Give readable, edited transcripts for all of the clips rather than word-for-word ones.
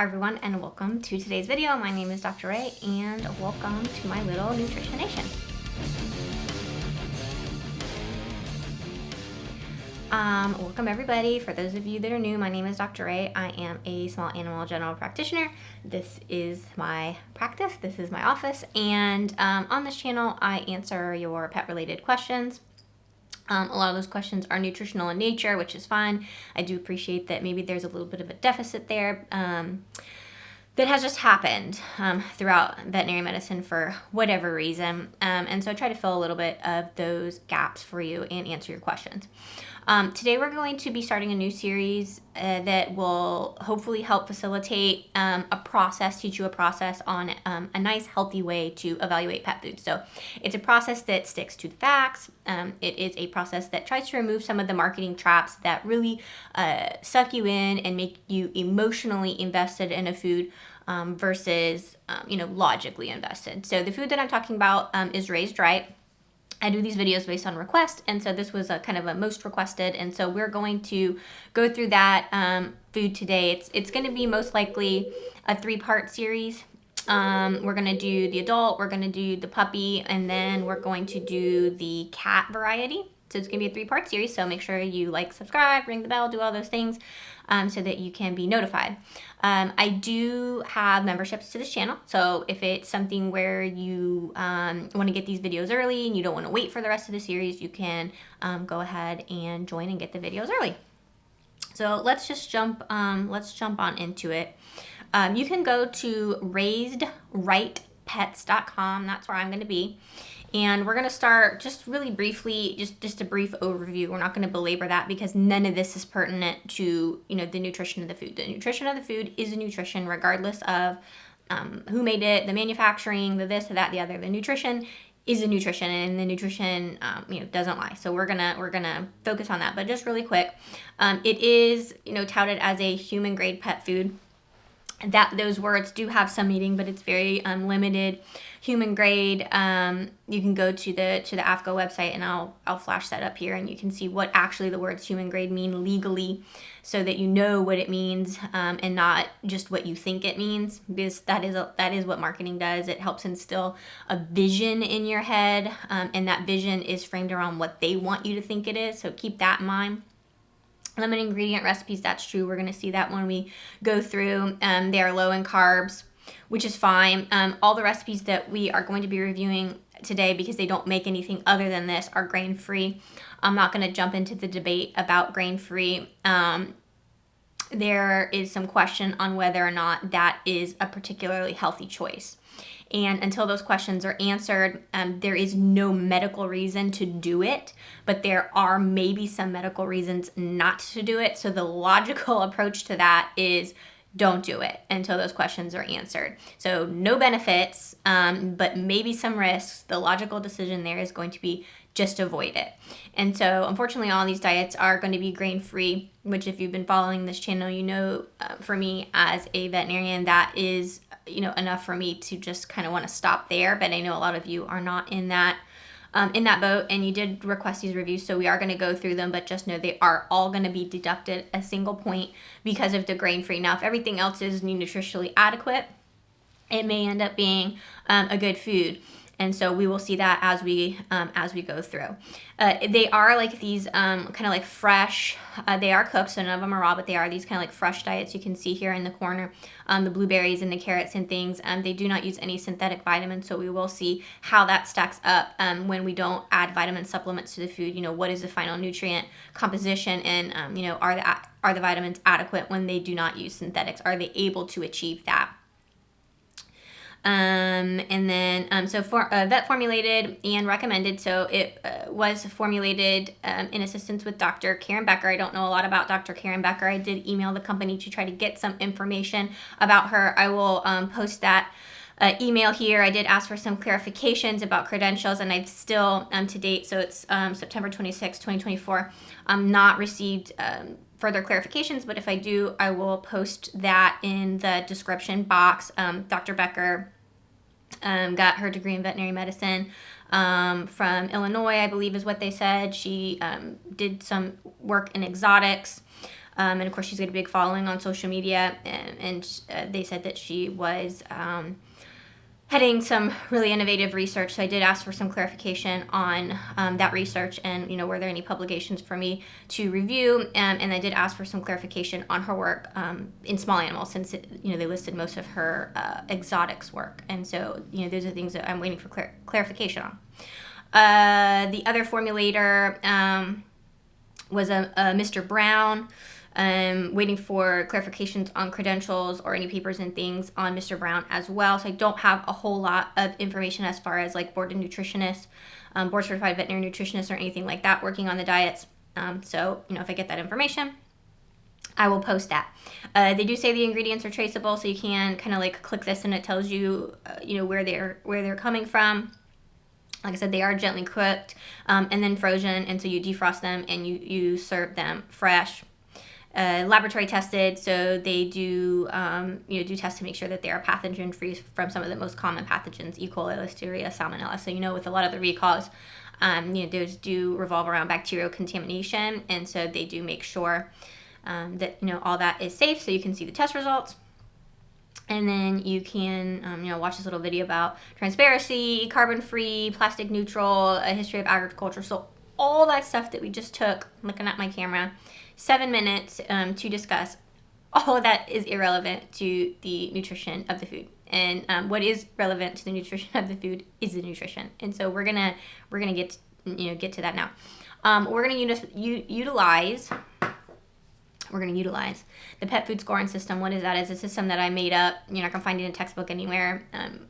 Hi everyone, and welcome to today's video. My name is Dr. Ray, and welcome to my little Nutrition Nation. Welcome everybody. For those of you that are new, my name is Dr. Ray. I am a small animal general practitioner. This is my practice, this is my office, and on this channel I answer your pet related questions. A lot of those questions are nutritional in nature, which is fine. I do appreciate that maybe there's a little bit of a deficit there that has just happened throughout veterinary medicine for whatever reason. And so I try to fill a little bit of those gaps for you and answer your questions. Today we're going to be starting a new series that will hopefully help facilitate teach you a process on a nice healthy way to evaluate pet food. So it's a process that sticks to the facts. It is a process that tries to remove some of the marketing traps that really suck you in and make you emotionally invested in a food versus logically invested. So the food that I'm talking about is raised right. I do these videos based on request, and so this was a kind of a most requested, and so we're going to go through that food today. It's going to be most likely a 3-part series. We're going to do the adult, we're going to do the puppy, and then we're going to do the cat variety. So it's going to be a 3-part series, so make sure you like, subscribe, ring the bell, do all those things so that you can be notified. I do have memberships to this channel, so if it's something where you want to get these videos early and you don't want to wait for the rest of the series, you can go ahead and join and get the videos early. So let's just jump on into it. You can go to raisedrightpets.com. That's where I'm going to be. And we're going to start just really briefly, just a brief overview. We're not going to belabor that because none of this is pertinent to, the nutrition of the food. The nutrition of the food is a nutrition regardless of who made it, the manufacturing, the this, the that, the other. The nutrition is a nutrition, and the nutrition, doesn't lie. So we're gonna focus on that. But just really quick, it is, touted as a human grade pet food. That those words do have some meaning, but it's very limited. Human grade. You can go to the AFCO website, and I'll flash that up here, and you can see what actually the words human grade mean legally, so that you know what it means and not just what you think it means. Because that is what marketing does. It helps instill a vision in your head, and that vision is framed around what they want you to think it is. So keep that in mind. Limited ingredient recipes, that's true. We're going to see that when we go through. They are low in carbs, which is fine. All the recipes that we are going to be reviewing today, because they don't make anything other than this, are grain-free. I'm not going to jump into the debate about grain-free. There is some question on whether or not that is a particularly healthy choice. And until those questions are answered, there is no medical reason to do it, but there are maybe some medical reasons not to do it. So the logical approach to that is don't do it until those questions are answered. So no benefits, but maybe some risks. The logical decision there is going to be just avoid it. And so unfortunately, all these diets are going to be grain-free, which if you've been following this channel, for me as a veterinarian, that is enough for me to just kind of want to stop there. But I know a lot of you are not in that boat, and you did request these reviews, so we are going to go through them, but just know they are all going to be deducted a single point because of the grain-free. Now, if everything else is nutritionally adequate, it may end up being a good food. And so we will see that as we go through. They are like these kind of like fresh. They are cooked, so none of them are raw, but they are these kind of like fresh diets. You can see here in the corner the blueberries and the carrots and things. They do not use any synthetic vitamins, so we will see how that stacks up when we don't add vitamin supplements to the food. What is the final nutrient composition, and are the vitamins adequate when they do not use synthetics? Are they able to achieve that? So for vet formulated and recommended. So it was formulated in assistance with Dr. Karen Becker. I don't know a lot about Dr. Karen Becker. I did email the company to try to get some information about her. I will post that email here. I did ask for some clarifications about credentials, and I've still to date, so it's September 26, 2024, not received further clarifications, but if I do, I will post that in the description box. Dr. Becker got her degree in veterinary medicine from Illinois, I believe is what they said. She did some work in exotics. And of course, she's got a big following on social media, and they said that she was heading some really innovative research. So I did ask for some clarification on that research, and were there any publications for me to review? And I did ask for some clarification on her work in small animals, since they listed most of her exotics work, and so those are things that I'm waiting for clarification on. The other formulator was a Mr. Brown. Waiting for clarifications on credentials or any papers and things on Mr. Brown as well. So I don't have a whole lot of information as far as like board nutritionist, board certified veterinary nutritionist, or anything like that working on the diets. So if I get that information, I will post that. They do say the ingredients are traceable, so you can kind of like click this and it tells you, where they're coming from. Like I said, they are gently cooked and then frozen, and so you defrost them and you serve them fresh. Laboratory tested, so they do do tests to make sure that they are pathogen free from some of the most common pathogens, E. coli, Listeria, Salmonella. So with a lot of the recalls, those do revolve around bacterial contamination, and so they do make sure that all that is safe. So you can see the test results, and then you can watch this little video about transparency, carbon free, plastic neutral, a history of agriculture. So all that stuff that we just took, looking at my camera, 7 minutes to discuss, all of that is irrelevant to the nutrition of the food. And what is relevant to the nutrition of the food is the nutrition. And so we're gonna get to that now. We're gonna utilize the pet food scoring system. What is that? It's a system that I made up. You're not gonna find it in a textbook anywhere.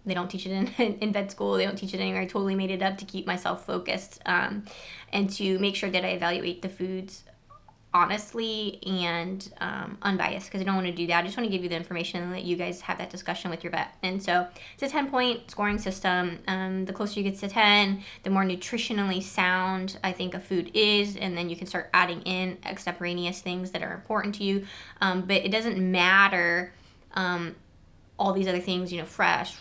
They don't teach it in vet school. They don't teach it anywhere. I totally made it up to keep myself focused and to make sure that I evaluate the foods honestly and unbiased, because I don't want to do that. I just want to give you the information and let you guys have that discussion with your vet. And so it's a 10-point scoring system. The closer you get to 10, the more nutritionally sound I think a food is, and then you can start adding in extemporaneous things that are important to you. But it doesn't matter all these other things, fresh,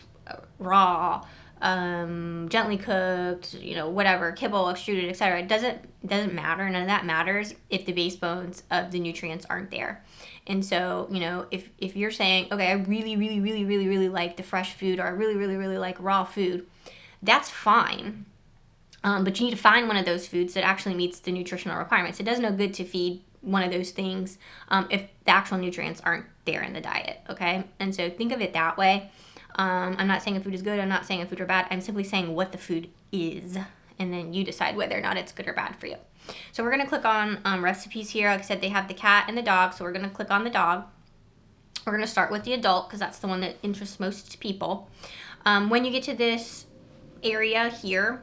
raw, gently cooked, whatever, kibble, extruded, etc. It doesn't matter. None of that matters if the base bones of the nutrients aren't there. And so, if you're saying, okay, I really, really, really, really, really like the fresh food, or I really, really, really like raw food, that's fine. But you need to find one of those foods that actually meets the nutritional requirements. It does no good to feed one of those things if the actual nutrients aren't there in the diet. Okay. And so think of it that way. I'm not saying a food is good. I'm not saying a food are bad. I'm simply saying what the food is, and then you decide whether or not it's good or bad for you. So we're going to click on recipes here. Like I said, they have the cat and the dog, so we're going to click on the dog. We're going to start with the adult because that's the one that interests most people. When you get to this area here,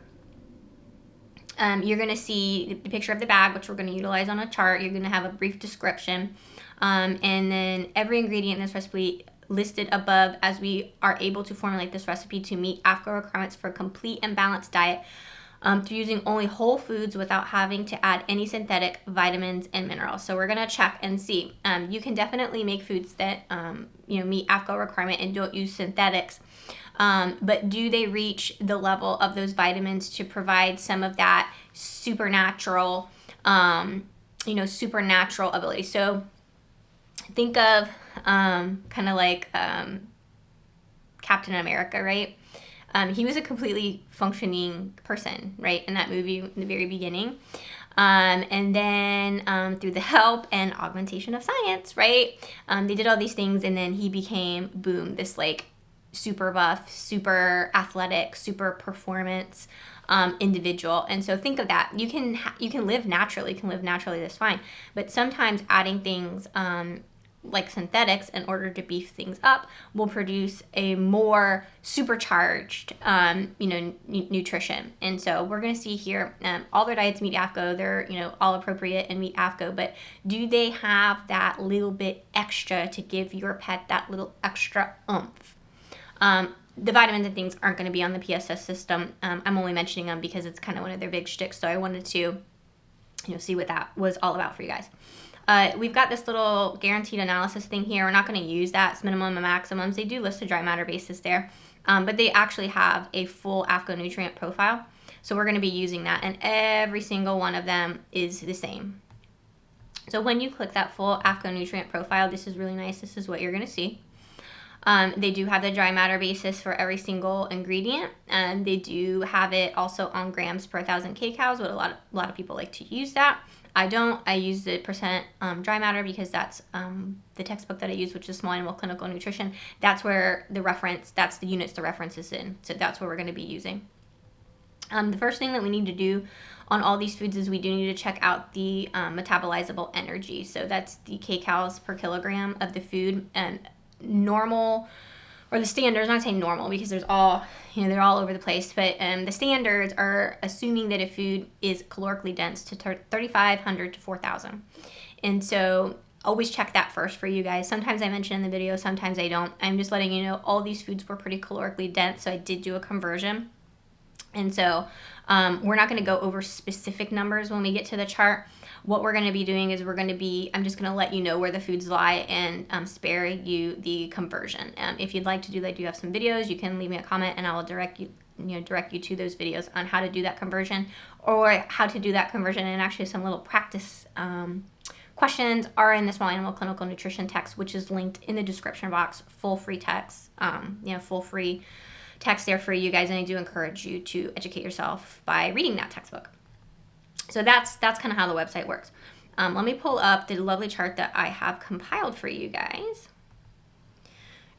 you're going to see the picture of the bag, which we're going to utilize on a chart. You're going to have a brief description, and then every ingredient in this recipe listed above, as we are able to formulate this recipe to meet AAFCO requirements for a complete and balanced diet through using only whole foods without having to add any synthetic vitamins and minerals. So we're going to check and see. You can definitely make foods that meet AAFCO requirement and don't use synthetics. But do they reach the level of those vitamins to provide some of that supernatural ability? So think of kind of like Captain America, right? He was a completely functioning person, right, in that movie in the very beginning. And then through the help and augmentation of science, right, they did all these things, and then he became, boom, this like super buff, super athletic, super performance individual. And so think of that. You can live naturally. That's fine. But sometimes adding things like synthetics in order to beef things up will produce a more supercharged nutrition. And so we're going to see here all their diets meet AAFCO. They're all appropriate and meet AAFCO, but do they have that little bit extra to give your pet that little extra oomph? The vitamins and things aren't going to be on the PSS system. I'm only mentioning them because it's kind of one of their big shticks, so I wanted to see what that was all about for you guys. We've got this little guaranteed analysis thing here. We're not going to use that. It's minimum and maximums. They do list a dry matter basis there, but they actually have a full AAFCO nutrient profile. So we're going to be using that, and every single one of them is the same. So when you click that full AFCO nutrient profile, this is really nice. This is what you're going to see. They do have the dry matter basis for every single ingredient, and they do have it also on grams per 1,000 kcals. But a lot of people like to use that. I don't. I use the percent dry matter because that's the textbook that I use, which is Small Animal Clinical Nutrition. That's where the reference. That's the units the reference is in. So that's what we're going to be using. The first thing that we need to do on all these foods is we do need to check out the metabolizable energy. So that's the kcals per kilogram of the food, and normal, or the standards, I'm not saying normal because there's all, they're all over the place, but the standards are assuming that a food is calorically dense to 3,500 to 4,000. And so always check that first for you guys. Sometimes I mention in the video, sometimes I don't. I'm just letting you know all these foods were pretty calorically dense, so I did do a conversion. And so we're not going to go over specific numbers when we get to the chart. What we're going to be doing is I'm just going to let you know where the foods lie and spare you the conversion. If you'd like to do that, I do have some videos. You can leave me a comment and I will direct you to those videos on how to do that conversion, or how to do that conversion. And actually some little practice questions are in the Small Animal Clinical Nutrition text, which is linked in the description box. Full free text, full free text there for you guys, and I do encourage you to educate yourself by reading that textbook. So that's kind of how the website works. Let me pull up the lovely chart that I have compiled for you guys.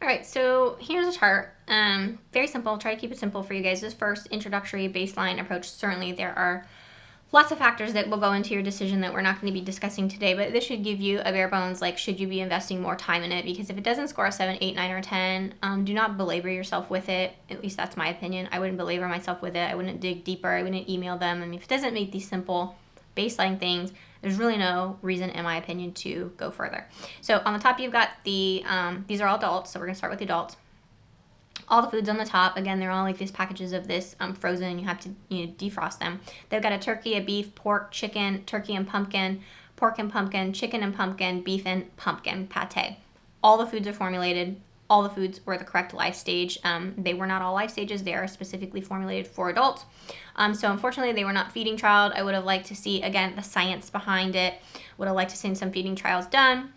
All right, so here's a chart. Very simple. I'll try to keep it simple for you guys. This first introductory baseline approach, certainly there are lots of factors that will go into your decision that we're not going to be discussing today, but this should give you a bare bones, like, should you be investing more time in it? Because if it doesn't score a 7, 8, 9, or 10, do not belabor yourself with it. At least that's my opinion. I wouldn't belabor myself with it. I wouldn't dig deeper. I wouldn't email them. I mean, if it doesn't make these simple baseline things, there's really no reason, in my opinion, to go further. So on the top, you've got these are all adults, so we're going to start with the adults. All the foods on the top, again, they're all like these packages of this frozen. You have to defrost them. They've got a turkey, a beef, pork, chicken, turkey and pumpkin, pork and pumpkin, chicken and pumpkin, beef and pumpkin pate. All the foods are formulated. All the foods were the correct life stage. They were not all life stages. They are specifically formulated for adults. So unfortunately, they were not feeding trialed. I would have liked to see, again, the science behind it. Would have liked to see some feeding trials done.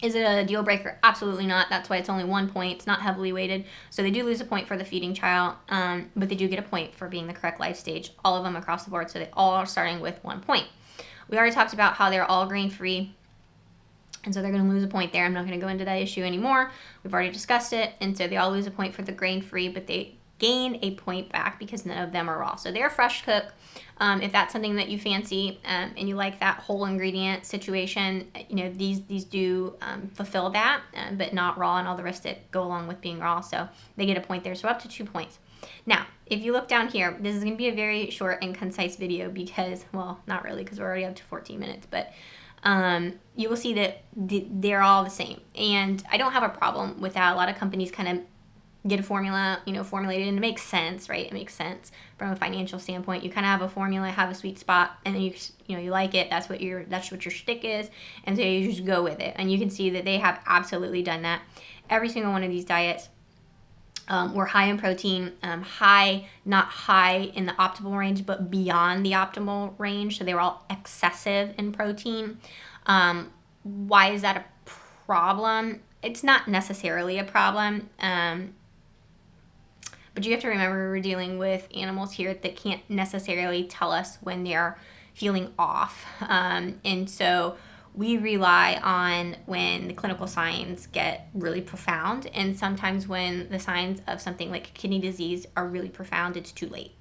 Is it a deal breaker? Absolutely not. That's why it's only 1 point. It's not heavily weighted. So they do lose a point for the feeding trial, but they do get a point for being the correct life stage, all of them across the board. So they all are starting with 1 point. We already talked about how they're all grain-free, and so they're going to lose a point there. I'm not going to go into that issue anymore. We've already discussed it, and so they all lose a point for the grain-free, but they gain a point back because none of them are raw. So they're fresh cook. If that's something that you fancy and you like that whole ingredient situation, these do fulfill that, but not raw, and all the rest that go along with being raw. So they get a point there. So up to 2 points. Now, if you look down here, this is going to be a very short and concise video because, well, not really, because we're already up to 14 minutes, but you will see that they're all the same. And I don't have a problem with that. A lot of companies kind of get a formula, formulated, and it makes sense, right? It makes sense from a financial standpoint. You kind of have a formula, have a sweet spot, and then you like it. That's what your shtick is, and so you just go with it. And you can see that they have absolutely done that. Every single one of these diets were high in protein, not high in the optimal range, but beyond the optimal range. So they were all excessive in protein. Why is that a problem? It's not necessarily a problem. But you have to remember we're dealing with animals here that can't necessarily tell us when they're feeling off. And so we rely on when the clinical signs get really profound. And sometimes when the signs of something like kidney disease are really profound, it's too late.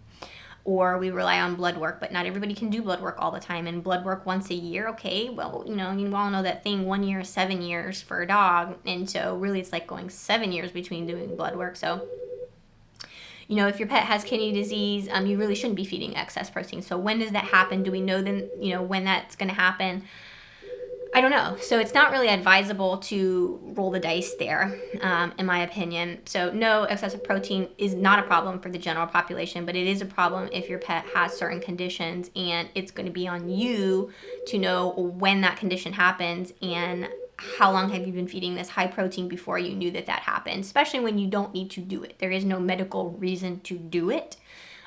Or we rely on blood work, but not everybody can do blood work all the time. And blood work once a year, okay, well, you all know that thing, 1 year is 7 years for a dog. And so really it's like going 7 years between doing blood work. So if your pet has kidney disease, you really shouldn't be feeding excess protein. So when does that happen? Do we know then, when that's going to happen? I don't know. So it's not really advisable to roll the dice there, in my opinion. So no, excessive protein is not a problem for the general population, but it is a problem if your pet has certain conditions, and it's going to be on you to know when that condition happens and how long have you been feeding this high protein before you knew that happened, especially when you don't need to do it. There is no medical reason to do it.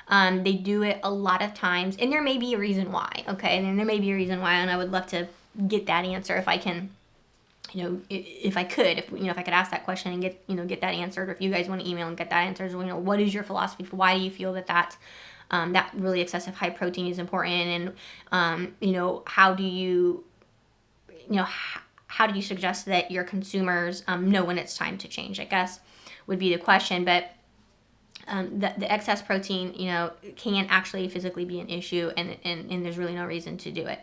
They do it a lot of times, and there may be a reason why, okay? And there may be a reason why, and I would love to get that answer if I can, if I could ask that question and get that answered, or if you guys want to email and get that answered, what is your philosophy? Why do you feel that that really excessive high protein is important? And, how do you suggest that your consumers know when it's time to change, I guess, would be the question. But the excess protein, can actually physically be an issue, and there's really no reason to do it.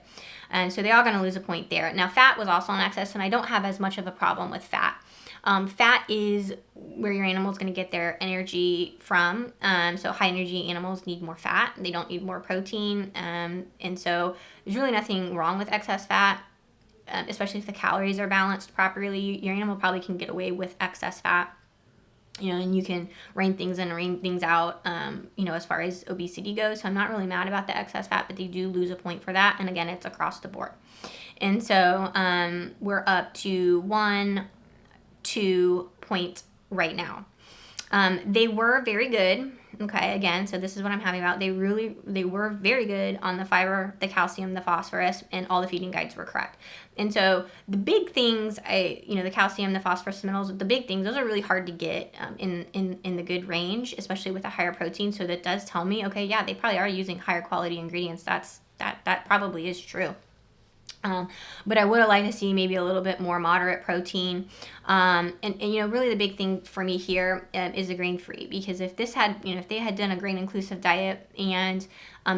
And so they're all going to lose a point there. Now, fat was also in excess, and I don't have as much of a problem with fat. Fat is where your animal is going to get their energy from. So high energy animals need more fat. They don't need more protein. And so there's really nothing wrong with excess fat, especially if the calories are balanced properly. Your animal probably can get away with excess fat. And you can rein things in and rein things out, as far as obesity goes. So I'm not really mad about the excess fat, but they do lose a point for that. And again, it's across the board. And so we're up to 2 points right now. They were very good. Okay, again, so this is what I'm happy about. They were very good on the fiber, the calcium, the phosphorus, and all the feeding guides were correct. And so the big things, the calcium, the phosphorus, minerals, the big things, those are really hard to get in the good range, especially with a higher protein. So that does tell me, okay, yeah, they probably are using higher quality ingredients. That probably is true. But I would have liked to see maybe a little bit more moderate protein. And really the big thing for me here is the grain-free, because if they had done a grain-inclusive diet and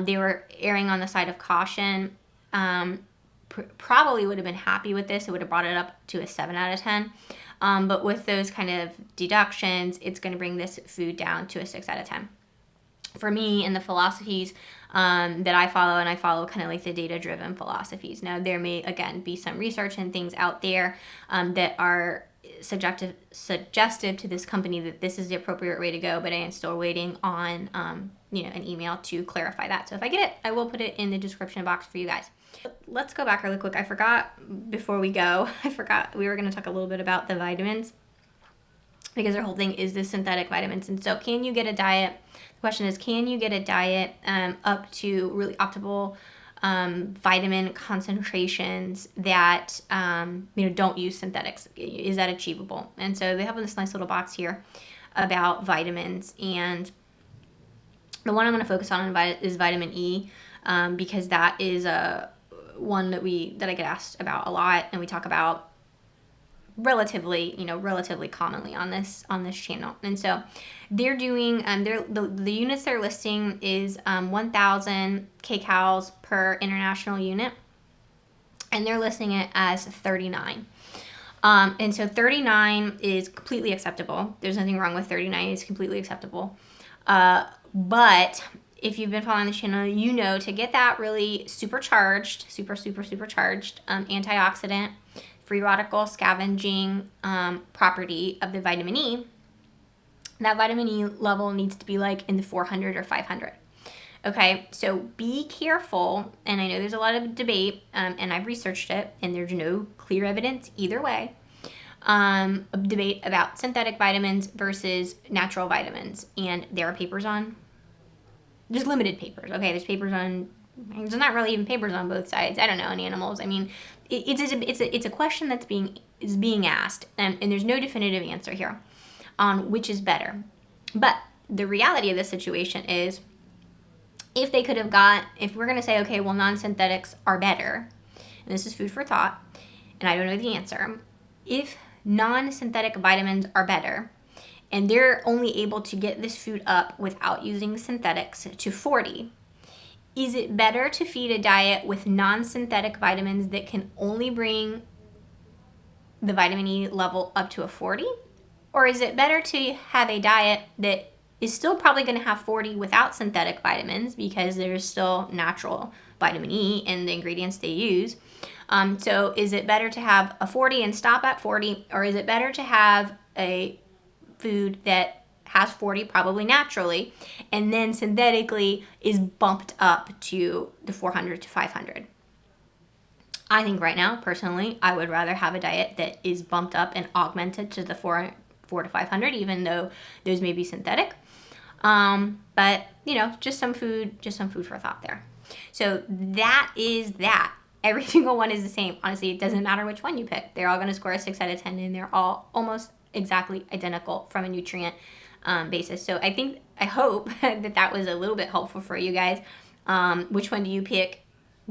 they were erring on the side of caution, probably would have been happy with this. It would have brought it up to a 7 out of 10. But with those kind of deductions, it's going to bring this food down to a 6 out of 10. For me, and the philosophies that I follow, and I follow kind of like the data-driven philosophies. Now, there may, again, be some research and things out there that are suggestive to this company that this is the appropriate way to go, but I am still waiting on an email to clarify that. So if I get it, I will put it in the description box for you guys. Let's go back really quick. I forgot before we go, we were going to talk a little bit about the vitamins, because their whole thing is the synthetic vitamins. And so can you get a diet? The question is, can you get a diet up to really optimal vitamin concentrations that don't use synthetics? Is that achievable? And so they have this nice little box here about vitamins, and the one I'm going to focus on is vitamin E, because that is one that I get asked about a lot, and we talk about relatively commonly on this channel. And so they're doing the units they're listing is 1,000 kcals per international unit, and they're listing it as 39. And so 39 is completely acceptable. There's nothing wrong with 39. It's completely acceptable. But if you've been following the channel, to get that really supercharged, supercharged antioxidant, free radical scavenging property of the vitamin E, that vitamin E level needs to be like in the 400 or 500. Okay, so be careful. And I know there's a lot of debate, and I've researched it, and there's no clear evidence either way, of debate about synthetic vitamins versus natural vitamins. And there are papers there's limited papers. Okay, there's not really even papers on both sides. I don't know, in animals. I mean, it's a question that's being asked, and there's no definitive answer here on which is better. But the reality of this situation is, if we're going to say, okay, well, non-synthetics are better, and this is food for thought, and I don't know the answer, if non-synthetic vitamins are better, and they're only able to get this food up without using synthetics to 40, is it better to feed a diet with non-synthetic vitamins that can only bring the vitamin E level up to a 40? Or is it better to have a diet that is still probably going to have 40 without synthetic vitamins, because there's still natural vitamin E in the ingredients they use? So is it better to have a 40 and stop at 40? Or is it better to have a food that has 40 probably naturally, and then synthetically is bumped up to the 400 to 500? I think right now, personally, I would rather have a diet that is bumped up and augmented to the 4 to 500, even though those may be synthetic. But just some food for thought there. So that is that. every single one is the same. Honestly, it doesn't matter which one you pick. They're all going to score a 6 out of 10, and they're all almost exactly identical from a nutrient basis. So I hope that was a little bit helpful for you guys. Which one do you pick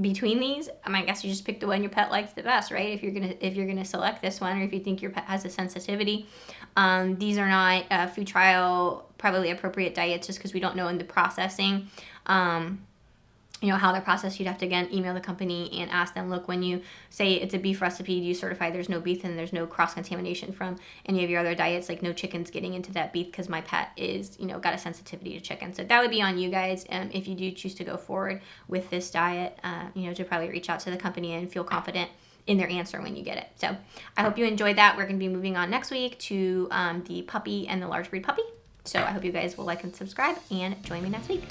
between these? I guess you just pick the one your pet likes the best, right? If you're gonna select this one, or if you think your pet has a sensitivity. These are not food trial probably appropriate diets, just because we don't know in the processing how they're processed. You'd have to, again, email the company and ask them, look, when you say it's a beef recipe, do you certify there's no beef and there's no cross-contamination from any of your other diets, like no chicken's getting into that beef because my pet is, got a sensitivity to chicken. So that would be on you guys if you do choose to go forward with this diet, to probably reach out to the company and feel confident in their answer when you get it. So I hope you enjoyed that. We're going to be moving on next week to the puppy and the large breed puppy. So I hope you guys will like and subscribe and join me next week.